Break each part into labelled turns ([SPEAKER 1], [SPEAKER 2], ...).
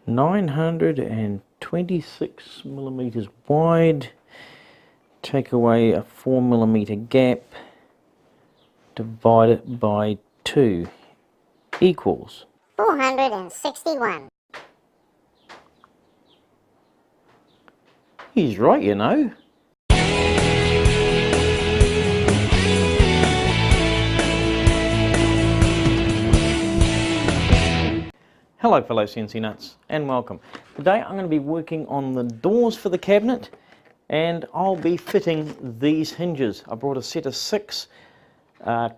[SPEAKER 1] 926 millimeters wide, take away a 4 millimeter gap, divide it by 2 equals
[SPEAKER 2] 461.
[SPEAKER 1] He's right, you know. Hello fellow CNC nuts and welcome. Today I'm going to be working on the doors for the cabinet and I'll be fitting these hinges. I brought a set of 6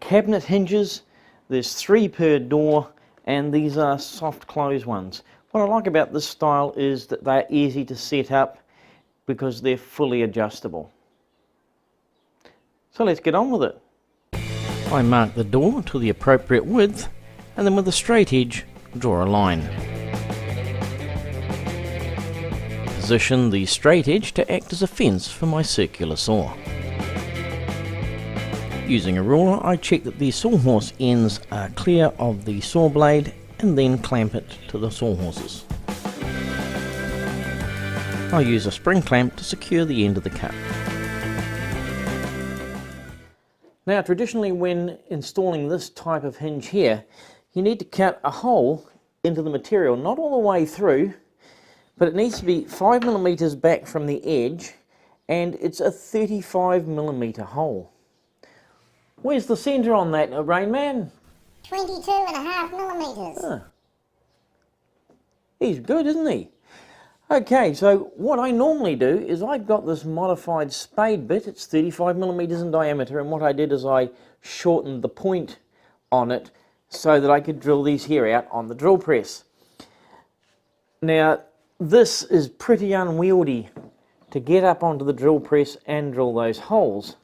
[SPEAKER 1] cabinet hinges. There's 3 per door and these are soft close ones. What I like about this style is that they're easy to set up because they're fully adjustable. So let's get on with it. I mark the door to the appropriate width and then with a straight edge draw a line. Position the straight edge to act as a fence for my circular saw. Using a ruler, I check that the sawhorse ends are clear of the saw blade and then clamp it to the sawhorses. I use a spring clamp to secure the end of the cut. Now traditionally when installing this type of hinge here, you need to cut a hole into the material, not all the way through, but it needs to be 5 millimeters back from the edge and it's a 35 millimeter hole. Where's the center on that, Rain Man?
[SPEAKER 2] 22.5 millimeters.
[SPEAKER 1] Huh. He's good, isn't he? Okay, so what I normally do is I've got this modified spade bit. It's 35 millimeters in diameter, and what I did is I shortened the point on it so that I could drill these here out on the drill press. Now this is pretty unwieldy to get up onto the drill press and drill those holes.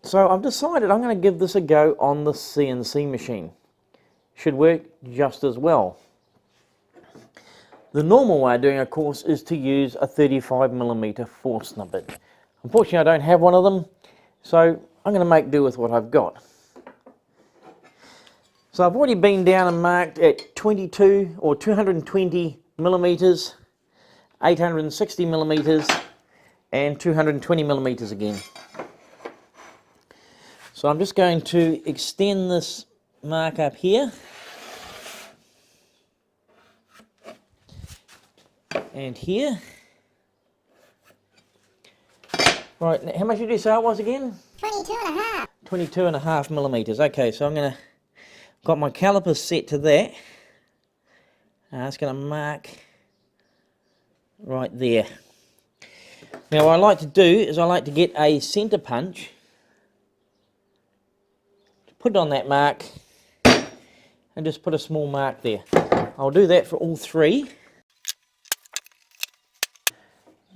[SPEAKER 1] So I've decided I'm going to give this a go on the CNC machine. Should work just as well. The normal way of doing, of course, is to use a 35 millimeter Forstner bit. Unfortunately I don't have one of them, so I'm going to make do with what I've got. So I've already been down and marked at 22 or 220 millimeters, 860 millimeters, and 220 millimeters again. So I'm just going to extend this mark up here. And here. Right, now how much did you say it was again?
[SPEAKER 2] 22.5.
[SPEAKER 1] 22.5 millimeters. Okay, so I'm going to got my calipers set to that. It's going to mark right there. Now what I like to do is I like to get a centre punch, put it on that mark and just put a small mark there. I'll do that for all 3.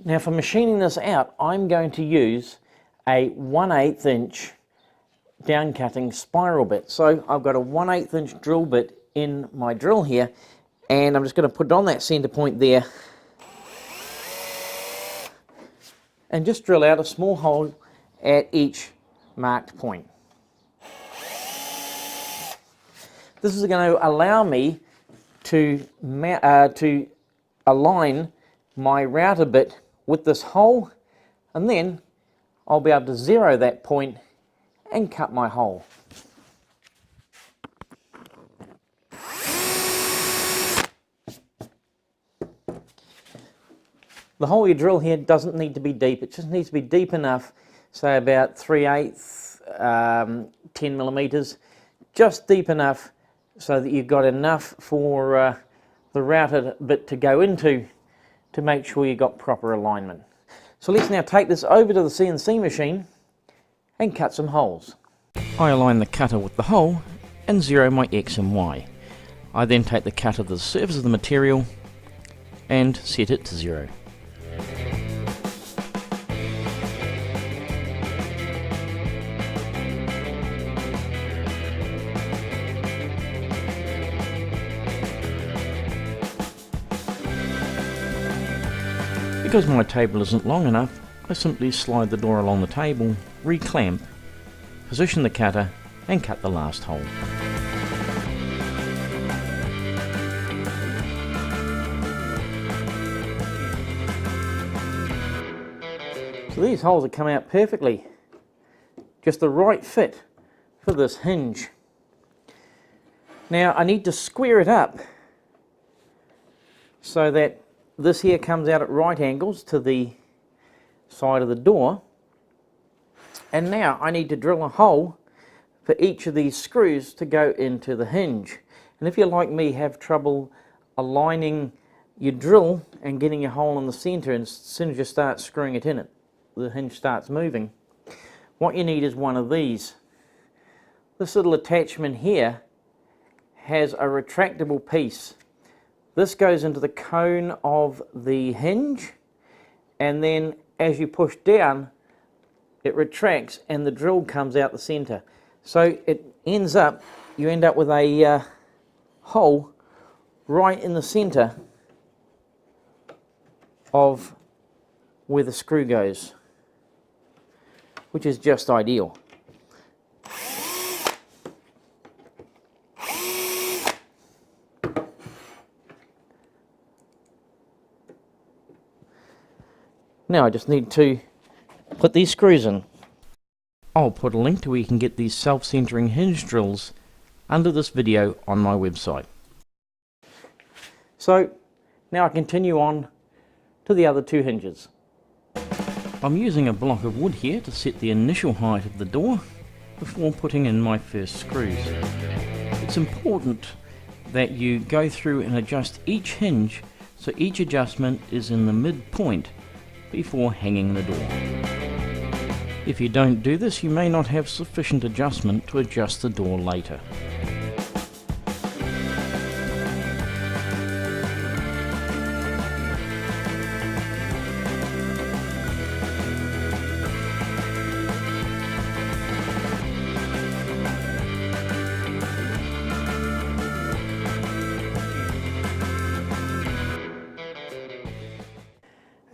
[SPEAKER 1] Now for machining this out, I'm going to use a 1/8 inch down cutting spiral bit. So I've got a 1/8 inch drill bit in my drill here and I'm just going to put it on that center point there and just drill out a small hole at each marked point. This is going to allow me to align my router bit with this hole, and then I'll be able to zero that point and cut my hole. The hole you drill here doesn't need to be deep, it just needs to be deep enough, say about 3/8, 10 millimeters, just deep enough so that you've got enough for the router bit to go into to make sure you've got proper alignment. So let's now take this over to the CNC machine and cut some holes. I align the cutter with the hole and zero my X and Y. I then take the cutter to the surface of the material and set it to 0. Because my table isn't long enough, I simply slide the door along the table, reclamp, position the cutter and cut the last hole. So these holes have come out perfectly. Just the right fit for this hinge. Now I need to square it up so that this here comes out at right angles to the side of the door. And now I need to drill a hole for each of these screws to go into the hinge. And if you're like me, have trouble aligning your drill and getting a hole in the center, and as soon as you start screwing it in, the hinge starts moving. What you need is one of these. This little attachment here has a retractable piece. This goes into the cone of the hinge, and then as you push down, it retracts and the drill comes out the center. So it ends up, you end up with a hole right in the center of where the screw goes, which is just ideal. Now I just need to put these screws in. I'll put a link to where you can get these self-centering hinge drills under this video on my website. So now I continue on to the other two hinges. I'm using a block of wood here to set the initial height of the door before putting in my first screws. It's important that you go through and adjust each hinge so each adjustment is in the midpoint before hanging the door. If you don't do this, you may not have sufficient adjustment to adjust the door later.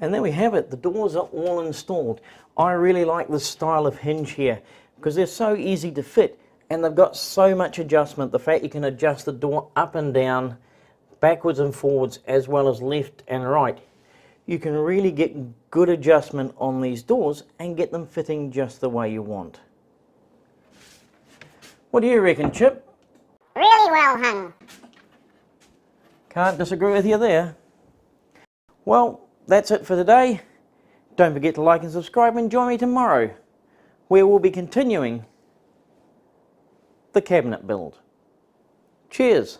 [SPEAKER 1] And there we have it, the doors are all installed. I really like this style of hinge here because they're so easy to fit and they've got so much adjustment. The fact you can adjust the door up and down, backwards and forwards, as well as left and right. You can really get good adjustment on these doors and get them fitting just the way you want. What do you reckon, Chip?
[SPEAKER 2] Really well hung.
[SPEAKER 1] Can't disagree with you there. Well, that's it for today. Don't forget to like and subscribe and join me tomorrow, where we'll be continuing the cabinet build. Cheers!